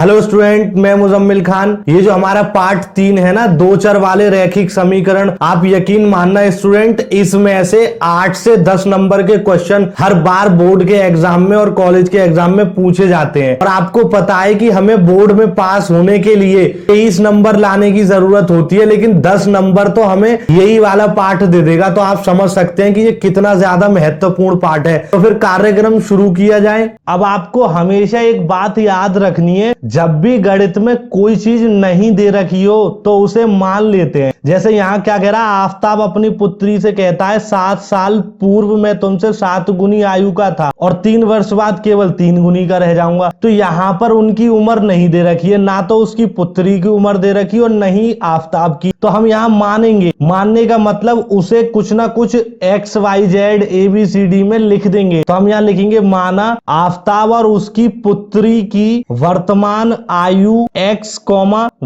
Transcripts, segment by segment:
Hello student, मैं मुजम्मिल खान। ये जो हमारा पार्ट 3 है ना, दो चर वाले रैखिक समीकरण, आप यकीन मानना स्टूडेंट, इसमें से 8 से 10 नंबर के क्वेश्चन हर बार बोर्ड के एग्जाम में और कॉलेज के एग्जाम में पूछे जाते हैं। और आपको पता है कि हमें बोर्ड में पास होने के लिए 23 नंबर लाने की जरूरत होती है, लेकिन 10 नंबर तो हमें यही वाला पार्ट दे देगा। तो आप समझ सकते हैं कि ये कितना ज्यादा महत्वपूर्ण पार्ट है। तो फिर कार्यक्रम शुरू किया जाए। अब आपको हमेशा एक बात याद रखनी है, जब भी गणित में कोई चीज नहीं दे रखी हो तो उसे मान लेते हैं। जैसे यहाँ क्या कह रहा है, आफ्ताब अपनी पुत्री से कहता है 7 साल पूर्व मैं तुमसे 7 गुनी आयु का था और 3 वर्ष बाद केवल 3 गुनी का रह जाऊंगा। तो यहाँ पर उनकी उम्र नहीं दे रखी है, ना तो उसकी पुत्री की उम्र दे रखी है और नहीं आफ्ताब की। तो हम यहाँ मानेंगे। मानने का मतलब उसे कुछ ना कुछ XYZ ABCD में लिख देंगे। तो हम यहाँ लिखेंगे माना आफ्ताब और उसकी पुत्री की वर्तमान आयु X,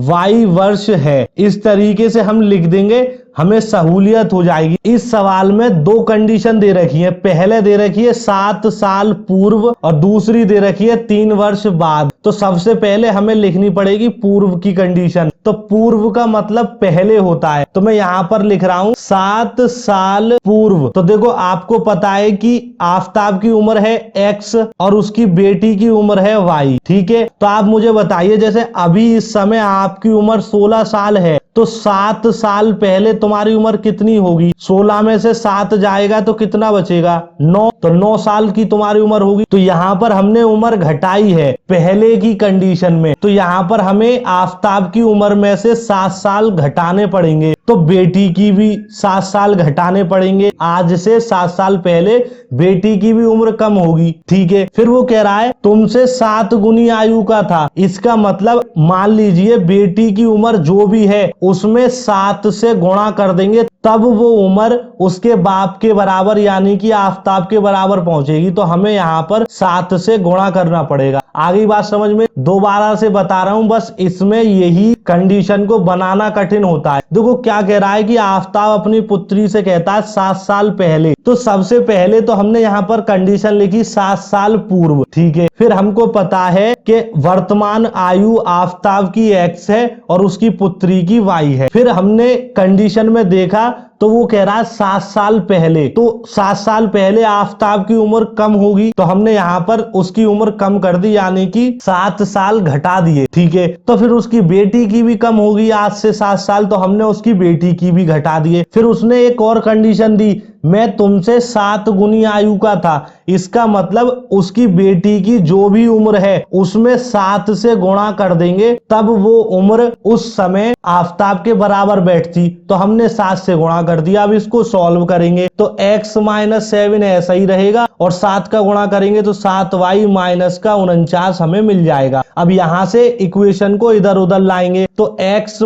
Y वर्ष है। इस तरीके से हम लिख देंगे, हमें सहूलियत हो जाएगी। इस सवाल में 2 कंडीशन दे रखी है। पहले दे रखी है 7 साल पूर्व और दूसरी दे रखी है 3 वर्ष बाद। तो सबसे पहले हमें लिखनी पड़ेगी पूर्व की कंडीशन। तो पूर्व का मतलब पहले होता है, तो मैं यहां पर लिख रहा हूं 7 साल पूर्व। तो देखो आपको पता है कि आफ्ताब की उम्र है X और उसकी बेटी की उम्र है Y, ठीक है। तो आप मुझे बताइए, जैसे अभी इस समय आपकी उम्र 16 साल है, तो 7 साल पहले तुम्हारी उम्र कितनी होगी? 16 में से 7 जाएगा तो कितना बचेगा? 9। तो 9 साल की तुम्हारी उम्र होगी। तो यहाँ पर हमने उम्र घटाई है पहले की कंडीशन में, तो यहाँ पर हमें आफ्ताब की उम्र में से 7 साल घटाने पड़ेंगे। तो बेटी की भी 7 साल घटाने पड़ेंगे। आज से 7 साल पहले बेटी की भी उम्र कम होगी, ठीक है। फिर वो कह रहा है तुमसे 7 गुनी आयु का था। इसका मतलब मान लीजिए बेटी की उम्र जो भी है उसमें 7 से गुणा कर देंगे, तब वो उम्र उसके बाप के बराबर यानी कि आफ्ताब के बराबर पहुंचेगी। तो हमें यहाँ पर 7 से गुणा करना पड़ेगा। आगे बात समझ में? दोबारा से बता रहा हूं, बस इसमें यही कंडीशन को बनाना कठिन होता है। देखो क्या कह रहा है कि आफ्ताब अपनी पुत्री से कहता है 7 साल पहले। तो सबसे पहले तो हमने यहाँ पर कंडीशन लिखी 7 साल पूर्व, ठीक है। फिर हमको पता है कि वर्तमान आयु आफ्ताब की X है और उसकी पुत्री की Y है। फिर हमने कंडीशन में देखा तो वो कह रहा है 7 साल पहले। तो 7 साल पहले आफ्ताब की उम्र कम होगी, तो हमने यहाँ पर उसकी उम्र कम कर दी यानी कि 7 साल घटा दिए, ठीक है। तो फिर उसकी बेटी की भी कम होगी आज से 7 साल, तो हमने उसकी बेटी की भी घटा दिए। फिर उसने एक और कंडीशन दी, मैं तुमसे 7 गुनी आयु का था। इसका मतलब उसकी बेटी की जो भी उम्र है उसमें 7 से गुणा कर देंगे, तब वो उम्र उस समय आफ्ताब के बराबर बैठती। तो हमने 7 से गुणा कर दिया। अब इसको सॉल्व करेंगे तो X - 7 ऐसा ही रहेगा और 7 का गुणा करेंगे तो 7Y - का 49 हमें मिल जाएगा। अब यहां से इक्वेशन को इधर उधर लाएंगे तो X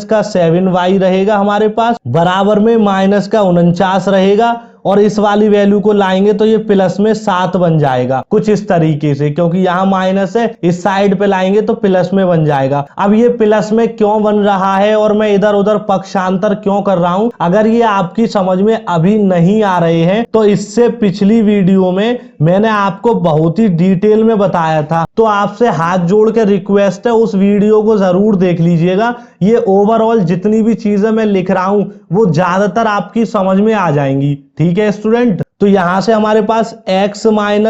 - का 7Y रहेगा हमारे पास, बराबर में माइनस का 49 रहेगा, और इस वाली वैल्यू को लाएंगे तो ये प्लस में 7 बन जाएगा कुछ इस तरीके से, क्योंकि यहाँ माइनस है, इस साइड पे लाएंगे तो प्लस में बन जाएगा। अब ये प्लस में क्यों बन रहा है और मैं इधर उधर पक्षांतर क्यों कर रहा हूं, अगर ये आपकी समझ में अभी नहीं आ रहे हैं तो इससे पिछली वीडियो में मैंने आपको बहुत ही डिटेल में बताया था। तो आपसे हाथ जोड़ के रिक्वेस्ट है, उस वीडियो को जरूर देख लीजिएगा। ये ओवरऑल जितनी भी चीजें मैं लिख रहा हूं वो ज्यादातर आपकी समझ में आ जाएंगी, ठीक है स्टूडेंट। तो यहां से हमारे पास X -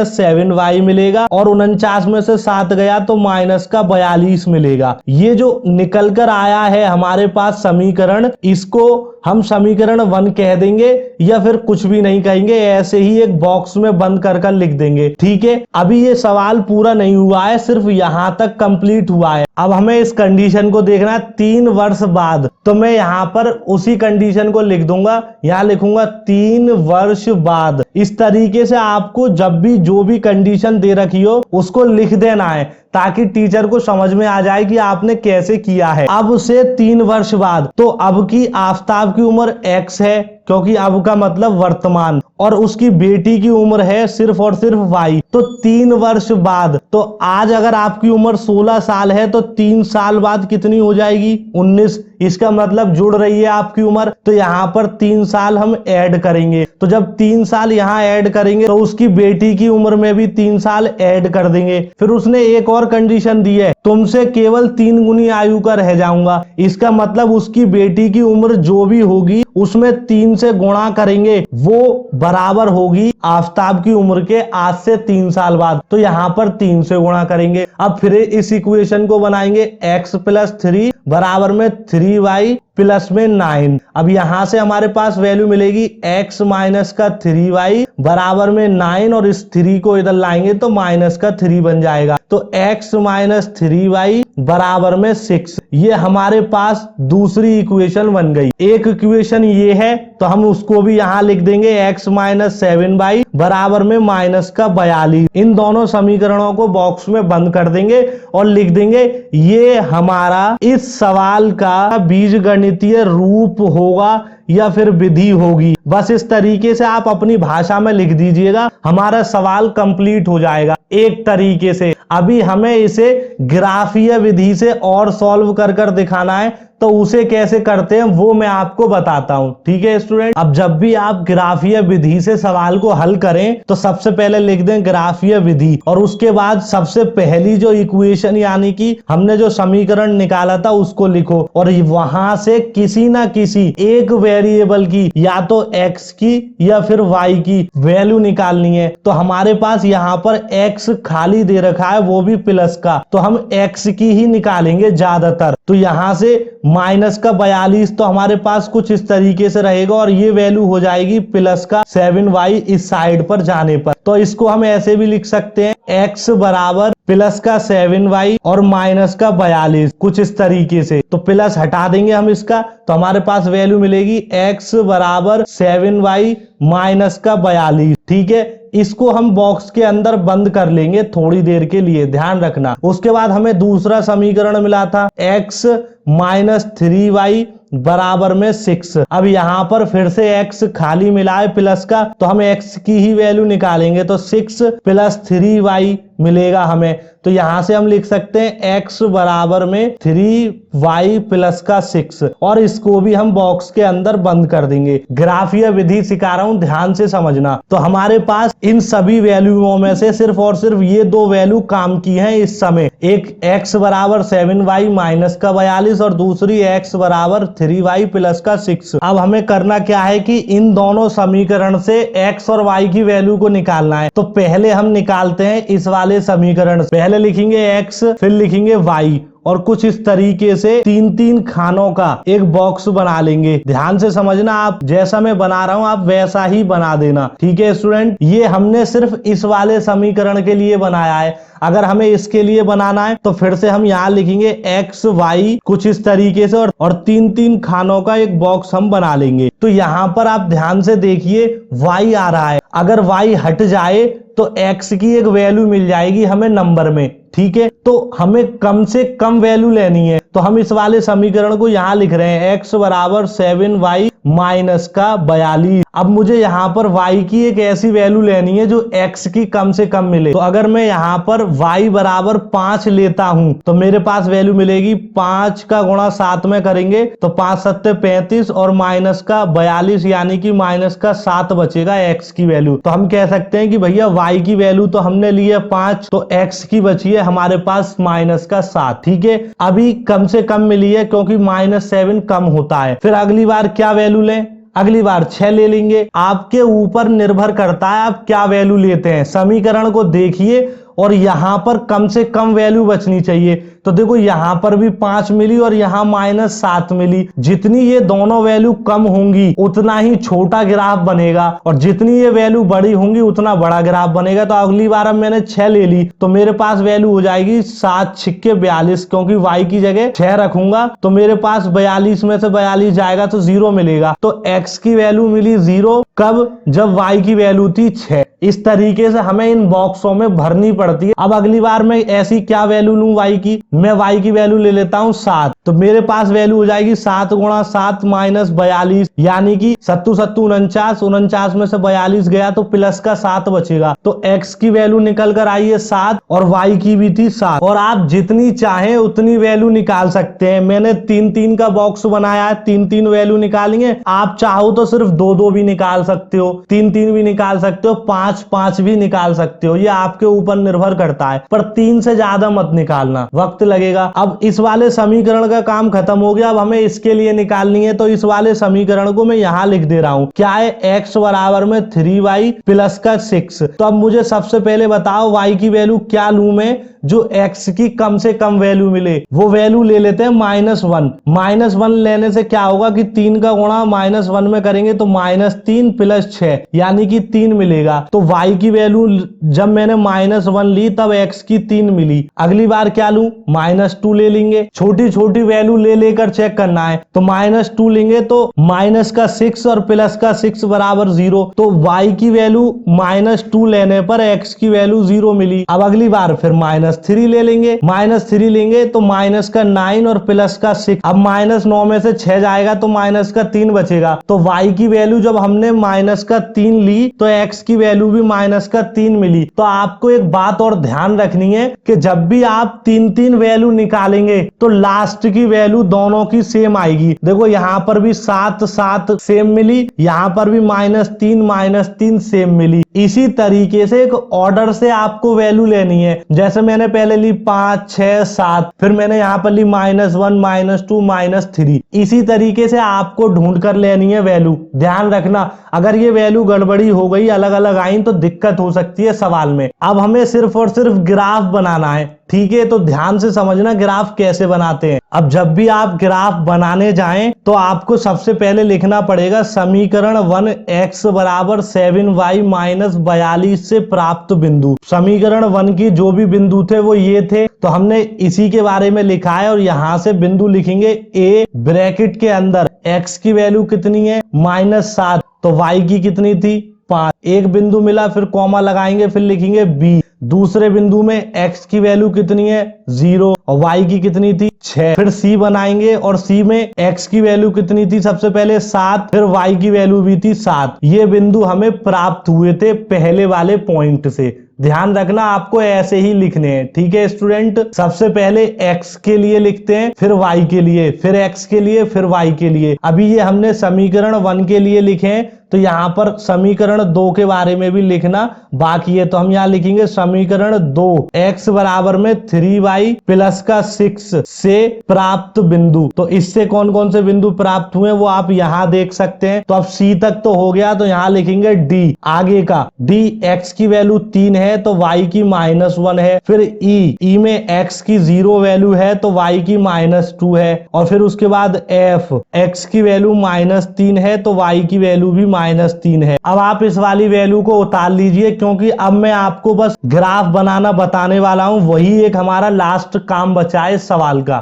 7Y मिलेगा और 49 में से 7 गया तो माइनस का 42 मिलेगा। ये जो निकल कर आया है हमारे पास समीकरण, इसको हम समीकरण 1 कह देंगे या फिर कुछ भी नहीं कहेंगे, ऐसे ही एक बॉक्स में बंद कर लिख देंगे, ठीक है। अभी ये सवाल पूरा नहीं हुआ है, सिर्फ यहां तक कंप्लीट हुआ है। अब हमें इस कंडीशन को देखना है 3 वर्ष बाद। तो मैं यहां पर उसी कंडीशन को लिख दूंगा, यहां लिखूंगा 3 वर्ष बाद। इस तरीके से आपको जब भी जो भी कंडीशन दे रखी हो उसको लिख देना है, ताकि टीचर को समझ में आ जाए कि आपने कैसे किया है। अब से 3 वर्ष बाद, तो अब की आफ्ताब की उम्र X है क्योंकि अब का मतलब वर्तमान, और उसकी बेटी की उम्र है सिर्फ और सिर्फ y, तो 3 वर्ष बाद, तो आज अगर आपकी उम्र 16 साल है तो 3 साल बाद कितनी हो जाएगी? 19। इसका मतलब जुड़ रही है आपकी उम्र, तो यहाँ पर 3 साल हम ऐड करेंगे। तो जब 3 साल यहाँ ऐड करेंगे तो उसकी बेटी की उम्र में भी 3 साल ऐड कर देंगे। फिर उसने एक और कंडीशन दी है, तुमसे केवल 3 गुनी आयु का रह जाऊंगा। इसका मतलब उसकी बेटी की उम्र जो भी होगी उसमें 3 से गुणा करेंगे, वो बराबर होगी आफताब की उम्र के आज से 3 साल बाद। तो यहाँ पर 3 से गुणा करेंगे। अब फिर इस इक्वेशन को बनाएंगे, x + 3 बराबर में 3y प्लस में 9। अब यहां से हमारे पास वैल्यू मिलेगी x माइनस का 3y बराबर में 9, और इस 3 को इधर लाएंगे तो माइनस का 3 बन जाएगा। तो x माइनस 3y बराबर में 6। ये हमारे पास दूसरी इक्वेशन बन गई। एक इक्वेशन ये है तो हम उसको भी यहां लिख देंगे, x माइनस 7y बराबर में माइनस का 42। इन दोनों समीकरणों को बॉक्स में बंद कर देंगे और लिख देंगे ये हमारा इस सवाल का बीजगणितीय रूप होगा या फिर विधि होगी। बस इस तरीके से आप अपनी भाषा में लिख दीजिएगा, हमारा सवाल कंप्लीट हो जाएगा एक तरीके से। अभी हमें इसे ग्राफीय विधि से और सॉल्व कर कर दिखाना है, तो उसे कैसे करते हैं वो मैं आपको बताता हूं। ठीक है स्टूडेंट, अब जब भी आप ग्राफीय विधि से सवाल को हल करें तो सबसे पहले लिख दें ग्राफीय विधि, और उसके बाद सबसे पहली जो इक्वेशन यानी कि हमने जो समीकरण निकाला था उसको लिखो, और वहां से किसी ना किसी एक वेरिएबल की या तो x की या फिर y की वैल्यू निकालनी है। तो हमारे पास यहाँ पर x खाली दे रखा है, वो भी प्लस का, तो हम x की ही निकालेंगे ज्यादातर। तो यहां से माइनस का 42 तो हमारे पास कुछ इस तरीके से रहेगा, और ये वैल्यू हो जाएगी प्लस का 7y इस साइड पर जाने पर। तो इसको हम ऐसे भी लिख सकते हैं, x बराबर प्लस का 7y और माइनस का 42, कुछ इस तरीके से। तो प्लस हटा देंगे हम इसका, तो हमारे पास वैल्यू मिलेगी x बराबर 7y माइनस का 42। ठीक है, इसको हम बॉक्स के अंदर बंद कर लेंगे थोड़ी देर के लिए, ध्यान रखना। उसके बाद हमें दूसरा समीकरण मिला था, x माइनस 3y बराबर में 6। अब यहां पर फिर से x खाली मिला है प्लस का, तो हम x की ही वैल्यू निकालेंगे, तो 6 + 3y मिलेगा हमें। तो यहां से हम लिख सकते हैं x बराबर में 3y प्लस का 6, और इसको भी हम बॉक्स के अंदर बंद कर देंगे। ग्राफीय विधि सिखा रहा हूं, ध्यान से समझना। तो हमारे पास इन सभी वैल्यूओं में से सिर्फ और सिर्फ ये दो वैल्यू काम की हैं इस समय, एक x बराबर 7y माइनस का 42 और दूसरी x बराबर 3y प्लस का 6। अब हमें करना क्या है कि इन दोनों समीकरण से x और y की वैल्यू को निकालना है। तो पहले हम निकालते हैं इस वाले समीकरण, पहले लिखेंगे x फिर लिखेंगे y, और कुछ इस तरीके से 3-3 खानों का एक बॉक्स बना लेंगे। ध्यान से समझना, आप जैसा मैं बना रहा हूं आप वैसा ही बना देना। ठीक है स्टूडेंट, ये हमने सिर्फ इस वाले समीकरण के लिए बनाया है। अगर हमें इसके लिए बनाना है तो फिर से हम यहाँ लिखेंगे x y कुछ इस तरीके से, और 3-3 खानों का एक बॉक्स हम बना लेंगे। तो यहाँ पर आप ध्यान से देखिए y आ रहा है, अगर y हट जाए तो x की एक वैल्यू मिल जाएगी हमें नंबर में। ठीक है, तो हमें कम से कम वैल्यू लेनी है, तो हम इस वाले समीकरण को यहाँ लिख रहे हैं, x बराबर 7y माइनस का 42। अब मुझे यहाँ पर y की एक ऐसी वैल्यू लेनी है जो x की कम से कम मिले। तो अगर मैं यहाँ पर y बराबर 5 लेता हूं तो मेरे पास वैल्यू मिलेगी 5 का गुणा 7 में करेंगे तो 5 7 35 और माइनस का 42 यानी कि माइनस का 7 बचेगा x की वैल्यू। तो हम कह सकते हैं कि भैया y की वैल्यू तो हमने ली है 5, तो x की बची है हमारे पास माइनस का 7। ठीक है, अभी कम से कम मिली है क्योंकि -7 कम होता है। फिर अगली बार क्या वैल्यू लें, अगली बार 6 ले लेंगे। आपके ऊपर निर्भर करता है आप क्या वैल्यू लेते हैं। समीकरण को देखिए और यहां पर कम से कम वैल्यू बचनी चाहिए। तो देखो यहां पर भी 5 मिली और यहां -7 मिली। जितनी ये दोनों वैल्यू कम होंगी उतना ही छोटा ग्राफ बनेगा, और जितनी ये वैल्यू बड़ी होंगी उतना बड़ा ग्राफ बनेगा। तो अगली बार अब मैंने 6 ले ली तो मेरे पास वैल्यू हो जाएगी 7 छिक्के 42, क्योंकि y की जगह 6 रखूंगा तो मेरे पास 42 में से 42 जाएगा तो 0 मिलेगा। तो x की वैल्यू मिली 0, कब, जब y की वैल्यू थी 6। इस तरीके से हमें इन बॉक्सों में भरनी पड़ती है। अब अगली बार मैं ऐसी क्या वैल्यू लूं y की, मैं y की वैल्यू ले लेता हूं 7, तो मेरे पास वैल्यू हो जाएगी 7 गुणा 7 माइनस 42, यानी कि 7 7 49, 49 में से 42 गया तो प्लस का 7 बचेगा। तो x की वैल्यू निकल कर आई है 7 और y की भी थी 7। और आप जितनी चाहें उतनी वैल्यू निकाल सकते हैं। मैंने 3-3 का बॉक्स बनाया है, 3-3 वैल्यू निकालेंगे। आप चाहो तो सिर्फ 2-2 भी निकाल सकते हो, 3-3 भी निकाल सकते हो, 5-5 भी निकाल सकते हो, ये आपके ऊपर निर्भर करता है। पर 3 से ज्यादा मत निकालना, वक्त लगेगा। अब इस वाले समीकरण का काम खत्म हो गया। अब हमें इसके लिए निकालनी है, तो इस वाले समीकरण को मैं यहां लिख दे रहा हूं। क्या है, x बराबर में 3y प्लस का 6। तो अब मुझे सबसे पहले बताओ y की वैल्यू क्या लूं मैं, जो x की कम से कम वैल्यू मिले। वो वैल्यू ले लेते हैं -1। -1 लेने से क्या होगा कि 3 का गुणा -1 में करेंगे तो -3 प्लस 6 यानी कि 3 मिलेगा। तो y की वैल्यू जब मैंने -1 ली तब x की 3 मिली। अगली बार क्या लूं, -2 ले लेंगे। छोटी छोटी वैल्यू ले लेकर चेक करना है। तो -2 लेंगे तो माइनस का 6 और प्लस का 6 बराबर 0। तो y की वैल्यू -2 लेने पर x की वैल्यू 0 मिली। अब अगली बार फिर -3 ले लेंगे। -3 लेंगे तो माइनस का 9 और प्लस का 6। अब -9 में से 6 जाएगा तो माइनस का 3 बचेगा। तो y की वैल्यू जब हमने -3 ली तो x की वैल्यू भी -3 मिली। तो आपको एक बात और ध्यान रखनी है कि जब भी आप 3-3 वैल्यू निकालेंगे तो लास्ट की वैल्यू दोनों की सेम आएगी। देखो यहाँ पर भी 7-7 सेम मिली, यहाँ पर भी -3 सेम मिली। इसी तरीके से एक ऑर्डर से आपको वैल्यू लेनी है। जैसे मैंने पहले ली 5, 6, 7, फिर मैंने यहाँ पर ली -1, -2, -3। इसी तरीके से आपको ढूंढ कर लेनी है वैल्यू। ध्यान रखना, अगर ये वैल्यू गड़बड़ी हो गई, अलग अलग आई, तो दिक्कत हो सकती है सवाल में। अब हमें सिर्फ और सिर्फ ग्राफ बनाना है, ठीक है? तो ध्यान से समझना ग्राफ कैसे बनाते हैं। अब जब भी आप ग्राफ बनाने जाएं तो आपको सबसे पहले लिखना पड़ेगा समीकरण 1 x बराबर 7y माइनस 42 से प्राप्त बिंदु। समीकरण 1 की जो भी बिंदु थे वो ये थे, तो हमने इसी के बारे में लिखा है। और यहां से बिंदु लिखेंगे a, ब्रैकेट के अंदर x की वैल्यू कितनी है -7, तो y की कितनी थी 5। एक बिंदु मिला, फिर कॉमा लगाएंगे, फिर लिखेंगे b। दूसरे बिंदु में x की वैल्यू कितनी है 0 और y की कितनी थी 6। फिर c बनाएंगे और c में x की वैल्यू कितनी थी सबसे पहले 7, फिर y की वैल्यू भी थी 7। ये बिंदु हमें प्राप्त हुए थे पहले वाले पॉइंट से। ध्यान रखना, आपको ऐसे ही लिखने हैं, ठीक है स्टूडेंट? सबसे पहले x के लिए लिखते हैं, फिर y के लिए, फिर x के लिए, फिर y के लिए। अभी ये हमने समीकरण 1 के लिए लिखे हैं, तो यहाँ पर समीकरण 2 के बारे में भी लिखना बाकी है। तो हम यहाँ लिखेंगे समीकरण 2 x बराबर में 3y प्लस का 6 से प्राप्त बिंदु। तो इससे कौन कौन से बिंदु प्राप्त हुए वो आप यहाँ देख सकते हैं। तो अब c तक तो हो गया, तो यहाँ लिखेंगे d। आगे का d, x की वैल्यू 3 है तो y की -1 है। फिर e में x की 0 वैल्यू है तो y की -2 है। और फिर उसके बाद f, x की वैल्यू -3 है तो y की वैल्यू भी -3 है। अब आप इस वाली वैल्यू को उतार लीजिए, क्योंकि अब मैं आपको बस ग्राफ बनाना बताने वाला हूं। वही एक हमारा लास्ट काम बचा है इस सवाल का।